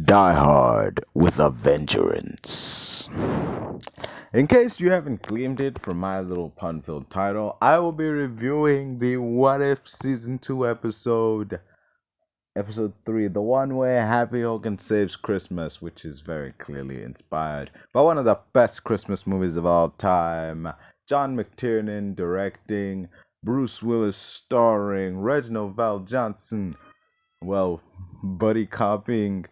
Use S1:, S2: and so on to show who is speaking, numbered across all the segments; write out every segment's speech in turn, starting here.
S1: Die Hard with a Vengeance. In case you haven't gleaned it from my little pun filled title, I will be reviewing the What If Season 2 episode 3, the one where Happy Hogan saves Christmas, which is very clearly inspired by one of the best Christmas movies of all time. John McTiernan directing, Bruce Willis starring, Reginald Val Johnson, well, buddy copying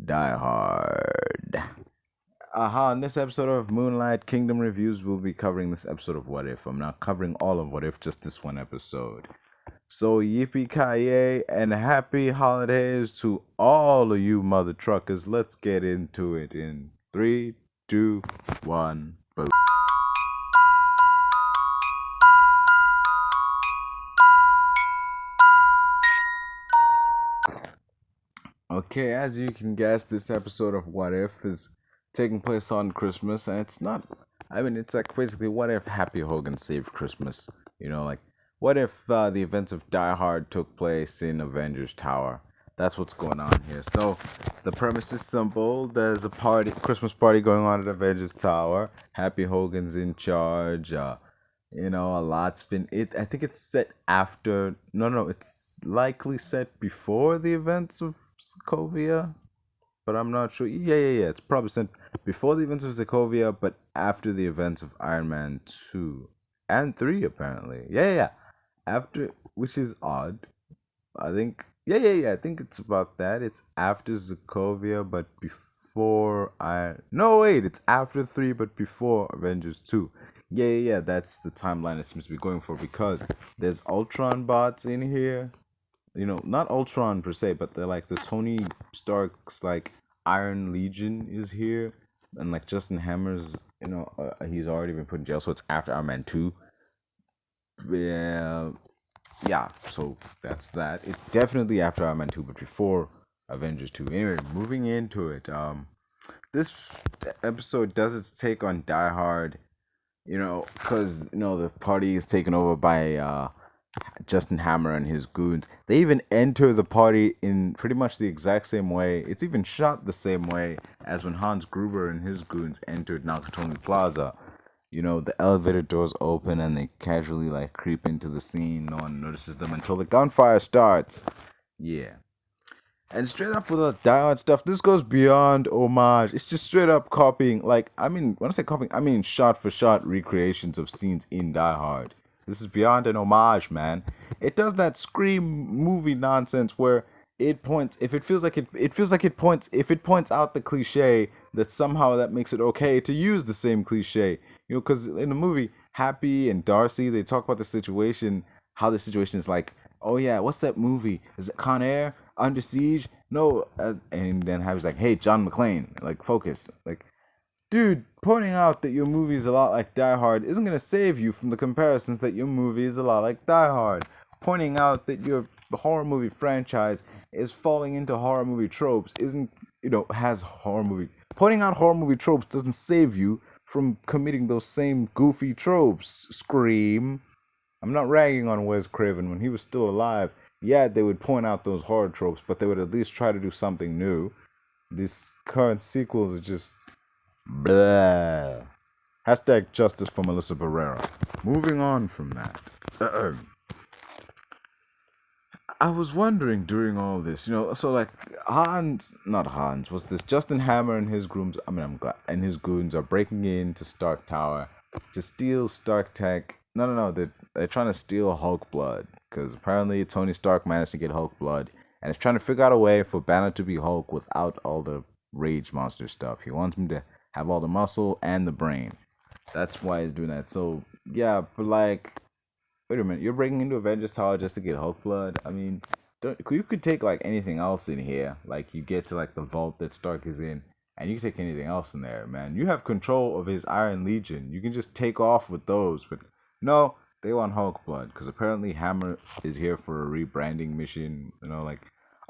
S1: Die Hard. In this episode of Moonlight Kingdom Reviews, we'll be covering this episode of What If. I'm not covering all of What If, just this one episode. So, yippee ki and happy holidays to all of you mother truckers. Let's get into it in 3, 2, 1, boom. Okay, as you can guess, this episode of What If is taking place on Christmas, and it's not. I mean, it's like basically what if Happy Hogan saved Christmas? Like what if the events of Die Hard took place in Avengers Tower? That's what's going on here. So the premise is simple. There's a Christmas party going on at Avengers Tower. Happy Hogan's in charge. A lot's been it. I think it's set after. No, it's likely set before the events of Sokovia, but I'm not sure. Yeah. It's probably set before the events of Sokovia, but after the events of Iron Man 2 and 3, apparently. Yeah. After, which is odd. I think. Yeah. I think it's about that. It's after Sokovia, but before No, wait. It's after 3, but before Avengers 2. Yeah. That's the timeline it seems to be going for because there's Ultron bots in here. Not Ultron per se, but they're like the Tony Stark's like Iron Legion is here, and like Justin Hammer's, he's already been put in jail, so it's after Iron Man 2. Yeah. So that's that. It's definitely after Iron Man 2, but before Avengers 2. Anyway, moving into it. This episode does its take on Die Hard. Because the party is taken over by Justin Hammer and his goons. They even enter the party in pretty much the exact same way. It's even shot the same way as when Hans Gruber and his goons entered Nakatomiplaza. The elevator doors open and they casually like creep into the scene. No one notices them until the gunfire starts. Yeah. And straight up with the Die Hard stuff, this goes beyond homage. It's just straight up copying. When I say copying, I mean shot for shot recreations of scenes in Die Hard. This is beyond an homage, man. It does that Scream movie nonsense where it points. If it feels like it feels like it points. If it points out the cliche, that somehow that makes it okay to use the same cliche. Because in the movie, Happy and Darcy, they talk about the situation, how the situation is like. Oh yeah, what's that movie? Is it Con Air? Under Siege? No, and then Happy's like, hey, John McClane, like focus, like. Dude, pointing out that your movie is a lot like Die Hard isn't going to save you from the comparisons that your movie is a lot like Die Hard. Pointing out that your horror movie franchise is falling into horror movie tropes isn't, has horror movie. Pointing out horror movie tropes doesn't save you from committing those same goofy tropes. Scream. I'm not ragging on Wes Craven when he was still alive. Yeah, they would point out those horror tropes, but they would at least try to do something new. These current sequels are just blah. Hashtag justice for Melissa Barrera. Moving on from that. I was wondering during all this, so like not Hans, what's this? Justin Hammer and his goons, and his goons are breaking into Stark Tower to steal Stark Tech. No, they're trying to steal Hulk blood because apparently Tony Stark managed to get Hulk blood and is trying to figure out a way for Banner to be Hulk without all the rage monster stuff. He wants him to have all the muscle and the brain. That's why he's doing that. So yeah, but like, wait a minute, you're breaking into Avengers Tower just to get Hulk blood? I mean, you could take like anything else in here. Like you get to like the vault that Stark is in, and you can take anything else in there, man. You have control of his Iron Legion. You can just take off with those. But no, they want Hulk blood because apparently Hammer is here for a rebranding mission.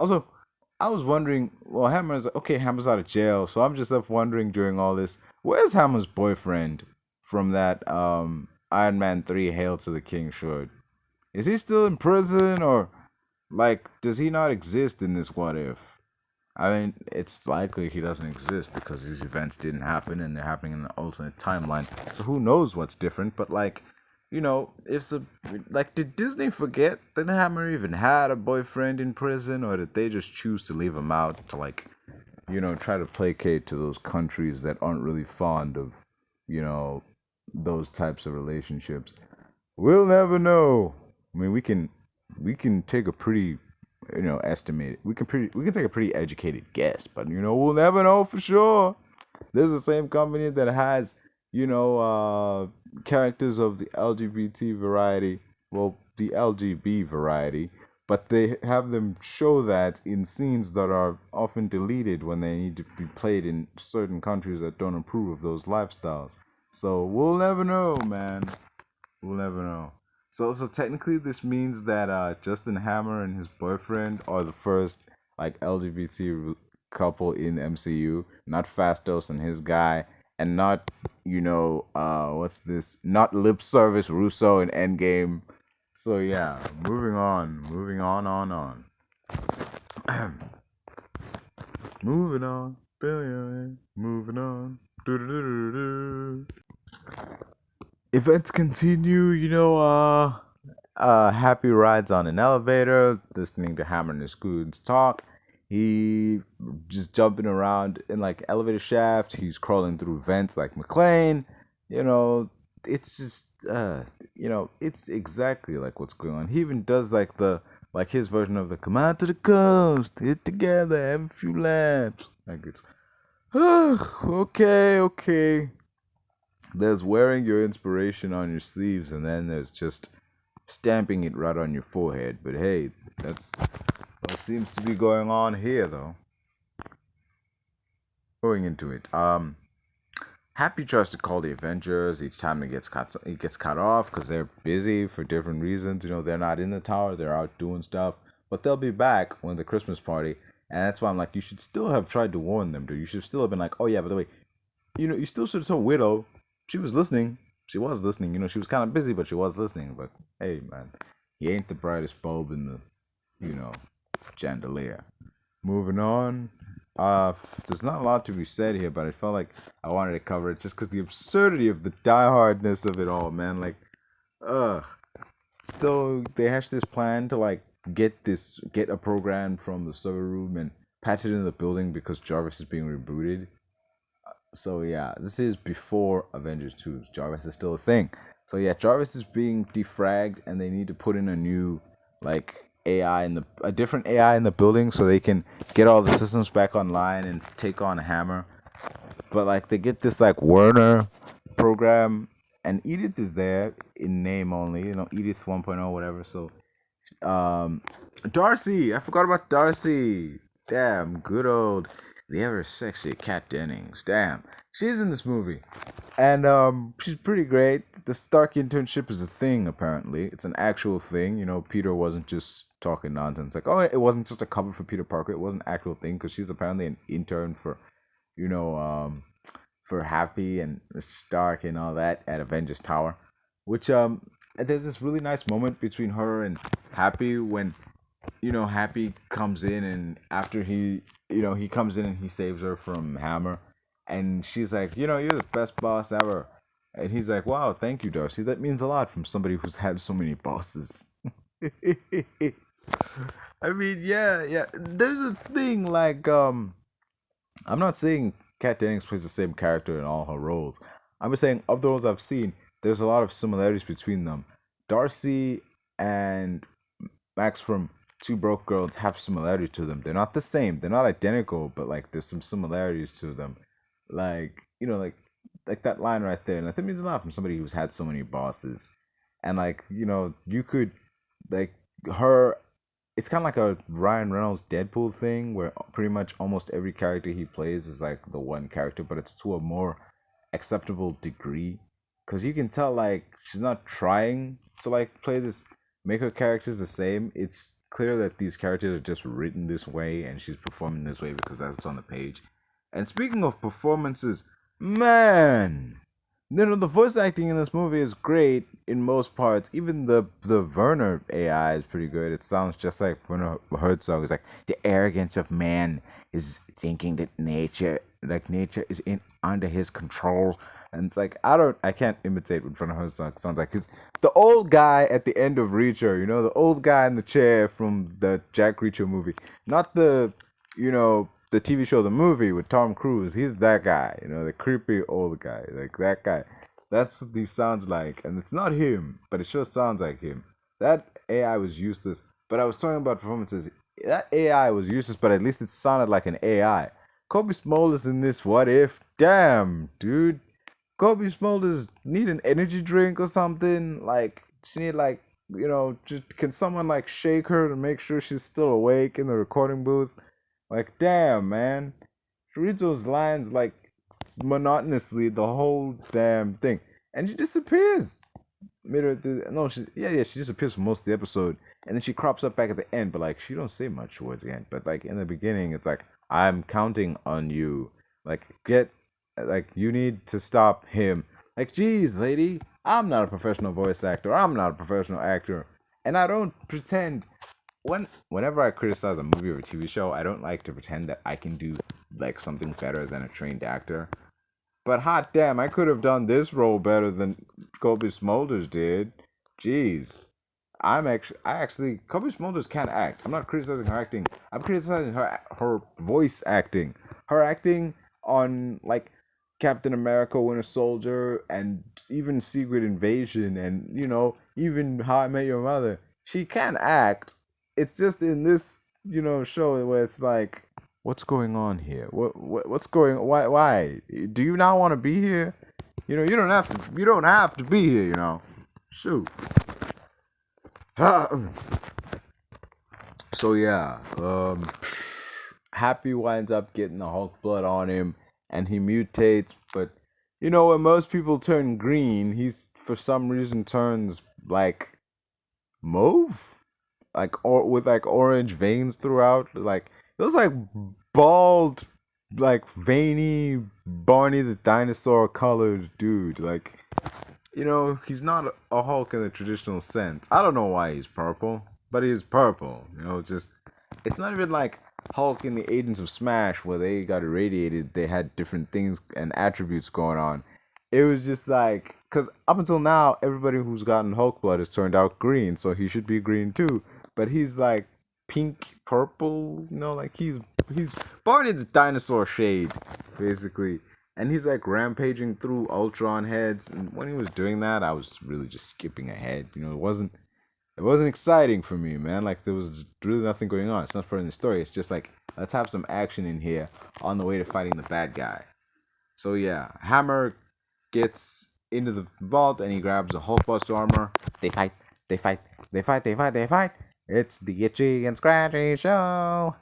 S1: Also, I was wondering. Well, Hammer's out of jail, so I'm just left wondering during all this, where's Hammer's boyfriend from that Iron Man 3 Hail to the King short? Is he still in prison or like does he not exist in this What If? I mean, it's likely he doesn't exist because these events didn't happen and they're happening in an alternate timeline. So who knows what's different? But like, if did Disney forget that Hammer even had a boyfriend in prison, or did they just choose to leave him out to like, try to placate to those countries that aren't really fond of, you know, those types of relationships? We'll never know. I mean, we can take a pretty, estimate. We can take a pretty educated guess, but we'll never know for sure. This is the same company that has, characters of the LGBT variety, well, the LGB variety, but they have them show that in scenes that are often deleted when they need to be played in certain countries that don't approve of those lifestyles. So we'll never know, man. We'll never know. So technically, this means that Justin Hammer and his boyfriend are the first like LGBT couple in the MCU, not Fastos and his guy, and not what's this? Not lip service Russo in Endgame. So yeah, moving on, moving on, billion, moving on. Do-do-do-do-do. Events continue, Happy rides on an elevator, listening to Hammer and his goons talk. He just jumping around in like elevator shaft. He's crawling through vents like McClane. You know, it's just it's exactly like what's going on. He even does like his version of the come out to the coast, get together, have a few laughs. Like it's okay. There's wearing your inspiration on your sleeves, and then there's just stamping it right on your forehead. But hey, that's what seems to be going on here, though. Going into it, Happy tries to call the Avengers each time he gets cut off because they're busy for different reasons. They're not in the tower; they're out doing stuff. But they'll be back when the Christmas party, and that's why I'm like, you should still have tried to warn them, dude. You should still have been like, oh yeah, by the way, you still should have told Widow. She was listening. She was listening. She was kind of busy, but she was listening. But hey, man, he ain't the brightest bulb in the, you know, chandelier. Moving on. There's not a lot to be said here, but I felt like I wanted to cover it just because the absurdity of the diehardness of it all, man. Like, ugh. So they hatched this plan to like get a program from the server room and patch it in the building because Jarvis is being rebooted. So yeah, this is before Avengers 2. Jarvis is still a thing. So yeah, Jarvis is being defragged and they need to put in a new like a different AI in the building so they can get all the systems back online and take on Hammer. But like they get this like Werner program and Edith is there in name only, Edith 1.0 whatever. So um, Darcy, I forgot about Darcy. Damn, good old the ever sexy Kat Dennings. Damn, she's in this movie, and she's pretty great. The Stark internship is a thing. Apparently, it's an actual thing. Peter wasn't just talking nonsense. Like, oh, it wasn't just a cover for Peter Parker. It was an actual thing because she's apparently an intern for, you know, um, for Happy and Stark and all that at Avengers Tower, which there's this really nice moment between her and Happy when Happy comes in and after he comes in and he saves her from Hammer, and she's like, you're the best boss ever, and he's like, wow, thank you, Darcy. That means a lot from somebody who's had so many bosses. I mean, yeah. There's a thing like I'm not saying Kat Dennings plays the same character in all her roles. I'm just saying of the roles I've seen, there's a lot of similarities between them. Darcy and Max from Two Broke Girls have similarity to them. They're not the same. They're not identical, but like there's some similarities to them. Like like that line right there. And that means a lot from somebody who's had so many bosses. And like you could like her. It's kind of like a Ryan Reynolds Deadpool thing, where pretty much almost every character he plays is like the one character, but it's to a more acceptable degree. Cause you can tell like she's not trying to like play this make her characters the same. It's clear that these characters are just written this way and she's performing this way because that's what's on the page. And speaking of performances, man, The voice acting in this movie is great in most parts. Even the Werner AI is pretty good. It sounds just like Werner Herzog. It's like the arrogance of man is thinking that nature is in under his control. And it's like I can't imitate what Werner Herzog sounds like. Cause the old guy at the end of Reacher, the old guy in the chair from the Jack Reacher movie, not the TV show, the movie with Tom Cruise. He's that guy, the creepy old guy, like that guy. That's what he sounds like, and it's not him, but it sure sounds like him. That AI was useless. But I was talking about performances. That AI was useless, but at least it sounded like an AI. Kobe Smulders in this What If? Damn, dude. Kobe Smulders need an energy drink or something. Like she need just can someone like shake her to make sure she's still awake in the recording booth? Like damn, man. She reads those lines like monotonously the whole damn thing, and she disappears. No, she disappears for most of the episode, and then she crops up back at the end. But like, she don't say much towards the end. But like in the beginning, it's like I'm counting on you. Like you need to stop him. Like, geez, lady, I'm not a professional voice actor. I'm not a professional actor, and I don't pretend. Whenever I criticize a movie or a TV show, I don't like to pretend that I can do like something better than a trained actor. But hot damn, I could have done this role better than Kobe Smulders did. Jeez. I actually Kobe Smulders can act. I'm not criticizing her acting. I'm criticizing her voice acting. Her acting on like Captain America, Winter Soldier, and even Secret Invasion, and even How I Met Your Mother. She can act. It's just in this show where it's like, what's going on here? What's going? Why do you not want to be here? You don't have to. You don't have to be here. Shoot. So yeah, Happy winds up getting the Hulk blood on him, and he mutates. But when most people turn green, he's for some reason turns like mauve, like or with like orange veins throughout. Like those like bald, like veiny Barney the dinosaur colored dude. Like he's not a Hulk in the traditional sense. I don't know why he's purple, but he's purple. Just it's not even like Hulk in the Agents of Smash where they got irradiated. They had different things and attributes going on. It was just like, because up until now, everybody who's gotten Hulk blood has turned out green, so he should be green too. But he's like pink, purple, like he's born in the dinosaur shade, basically. And he's like rampaging through Ultron heads. And when he was doing that, I was really just skipping ahead. It wasn't exciting for me, man. Like there was really nothing going on. It's not further in the story. It's just like, let's have some action in here on the way to fighting the bad guy. So yeah, Hammer gets into the vault and he grabs a Hulkbuster armor. They fight. They fight. They fight. They fight. They fight. It's the Itchy and Scratchy show.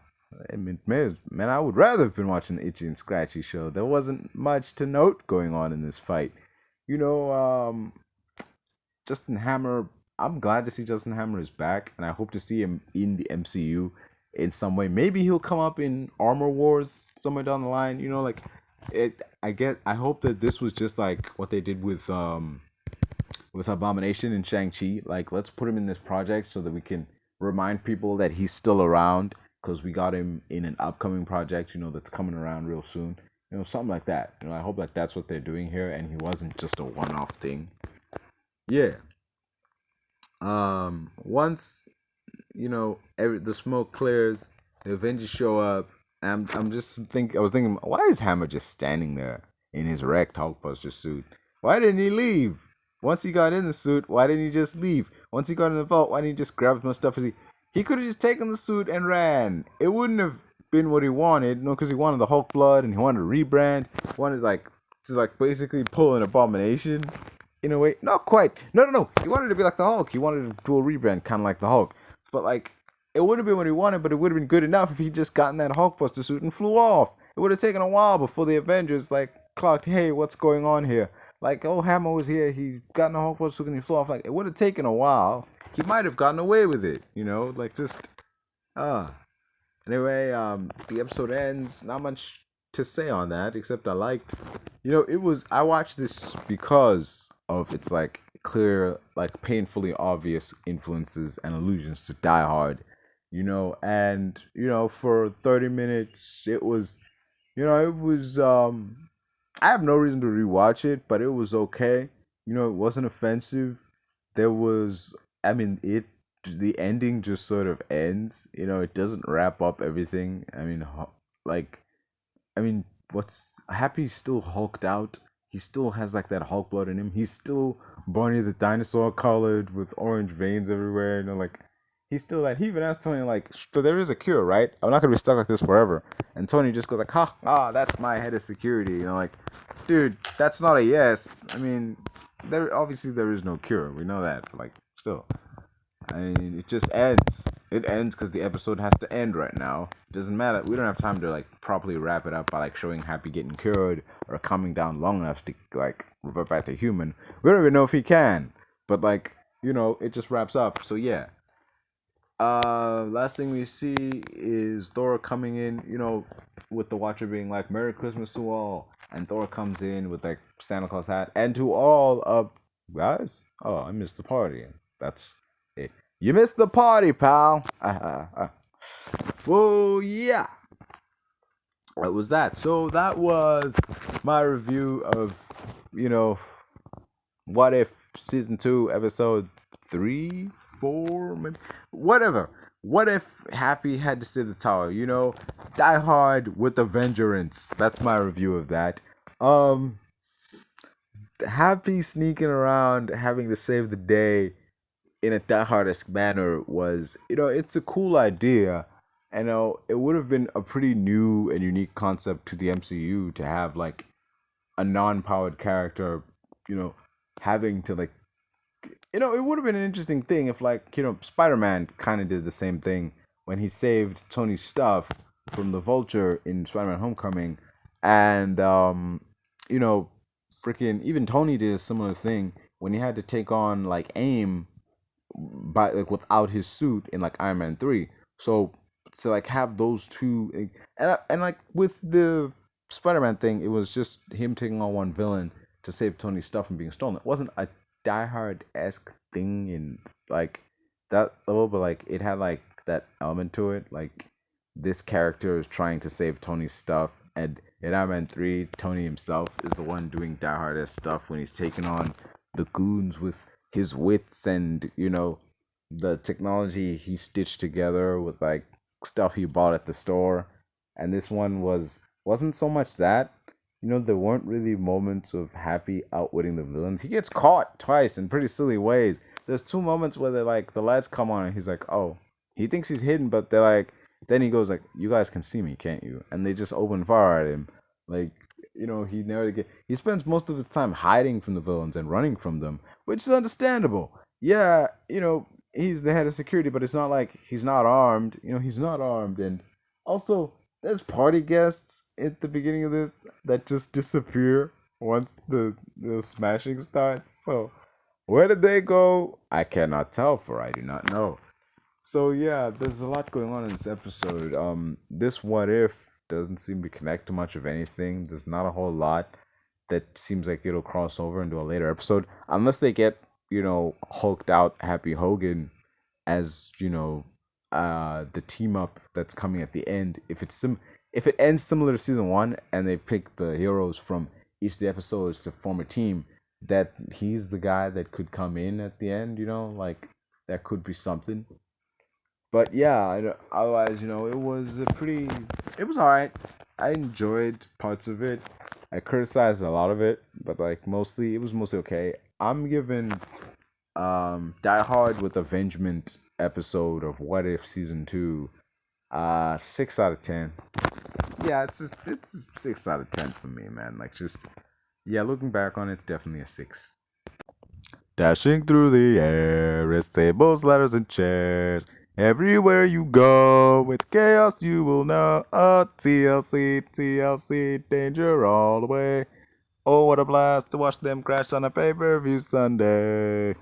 S1: I mean, man, I would rather have been watching the Itchy and Scratchy show. There wasn't much to note going on in this fight. Justin Hammer. I'm glad to see Justin Hammer is back, and I hope to see him in the MCU in some way. Maybe he'll come up in Armor Wars somewhere down the line. Like it. I hope that this was just like what they did with Abomination and Shang-Chi. Like, let's put him in this project so that we can remind people that he's still around, because we got him in an upcoming project, that's coming around real soon. Something like that. I hope that that's what they're doing here, and he wasn't just a one-off thing. Yeah. Once the smoke clears, the Avengers show up. And I was thinking, why is Hammer just standing there in his wrecked Hulkbuster suit? Why didn't he leave? Once he got in the suit, why didn't he just leave? Once he got in the vault, why didn't he just grab as much stuff as he could have just taken the suit and ran? It wouldn't have been what he wanted, because he wanted the Hulk blood and he wanted to rebrand. He wanted to basically pull an Abomination in a way. Not quite. No. He wanted to be like the Hulk. He wanted to do a rebrand, kind of like the Hulk. But like, it wouldn't have been what he wanted, but it would have been good enough if he just gotten that Hulkbuster suit and flew off. It would have taken a while before the Avengers clocked, hey, what's going on here? Like, oh, Hammer was here, he got in a Hulkbuster suit and he flew off. Like, it would have taken a while. He might have gotten away with it, Anyway, the episode ends. Not much to say on that, except I liked it was. I watched this because of its like clear, like painfully obvious influences and allusions to Die Hard. And for 30 minutes, it was. It was. I have no reason to rewatch it, but it was okay. It wasn't offensive. There was. I mean, it. The ending just sort of ends. It doesn't wrap up everything. Like I mean, what's Happy's still hulked out. He still has like that Hulk blood in him. He's still Barney the dinosaur colored with orange veins everywhere. Like he's still that. He even asked Tony like, "So there is a cure, right? I'm not gonna be stuck like this forever." And Tony just goes like, "Ha, that's my head of security." Like, dude, that's not a yes. I mean, there is no cure. We know that. Like, still. I mean, it just ends. It ends because the episode has to end right now. It doesn't matter. We don't have time to like properly wrap it up by like showing Happy getting cured or calming down long enough to like revert back to human. We don't even know if he can. But like, it just wraps up. So yeah. Last thing we see is Thor coming in, with the Watcher being like, "Merry Christmas to all," and Thor comes in with like Santa Claus hat, and to all guys, oh, I missed the party. That's it. You missed the party, pal. Well, yeah. What was that? So that was my review of, What If Season 2, Episode 3, 4, maybe? Whatever. What if Happy had to save the tower? Die Hard with a Vengeance. That's my review of that. Happy sneaking around, having to save the day in a Die Hard-esque manner was, it's a cool idea. And it would have been a pretty new and unique concept to the MCU to have like a non-powered character, having to like, it would have been an interesting thing if like, Spider-Man kind of did the same thing when he saved Tony's stuff from the Vulture in Spider-Man Homecoming. And, freaking, even Tony did a similar thing when he had to take on like AIM by like without his suit in like Iron Man 3. So to like have those two and like with the Spider-Man thing, it was just him taking on one villain to save Tony's stuff from being stolen. It wasn't a Die Hard-esque thing in like that level, but like it had like that element to it. Like this character is trying to save Tony's stuff, and in Iron Man 3, Tony himself is the one doing Die Hard-esque stuff when he's taking on the goons with his wits and, the technology he stitched together with like stuff he bought at the store. And this one wasn't so much that. There weren't really moments of Happy outwitting the villains. He gets caught twice in pretty silly ways. There's two moments where they're like the lights come on and he's like, "Oh," he thinks he's hidden, but they're like, then he goes like, "You guys can see me, can't you?" And they just open fire at him. Like, he spends most of his time hiding from the villains and running from them, which is understandable. Yeah, he's the head of security, but it's not like he's not armed. He's not armed. And also, there's party guests at the beginning of this that just disappear once the smashing starts. So, where did they go? I cannot tell, for I do not know. So yeah, there's a lot going on in this episode. This What If doesn't seem to connect to much of anything. There's not a whole lot that seems like it'll cross over into a later episode, unless they get hulked out Happy Hogan as the team up that's coming at the end. If it ends similar to season 1 and they pick the heroes from each of the episodes to form a team, that he's the guy that could come in at the end. Like that could be something. But yeah, otherwise, it was alright. I enjoyed parts of it. I criticized a lot of it, but like it was mostly okay. I'm giving Die Hard with Avengement episode of What If Season 2 6 out of 10. Yeah, it's a 6 out of 10 for me, man. Like just yeah, looking back on it, it's definitely a 6. Dashing through the air, it's tables, ladders, and chairs. Everywhere you go, it's chaos, you will know. Oh, TLC, TLC, danger all the way. Oh, what a blast to watch them crash on a pay-per-view Sunday.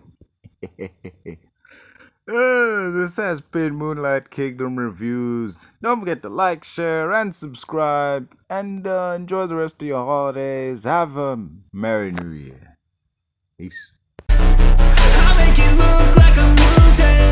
S1: This has been Moonlight Kingdom Reviews. Don't forget to like, share, and subscribe. And enjoy the rest of your holidays. Have a Merry New Year. Peace.
S2: I'll make it look like I'm losing.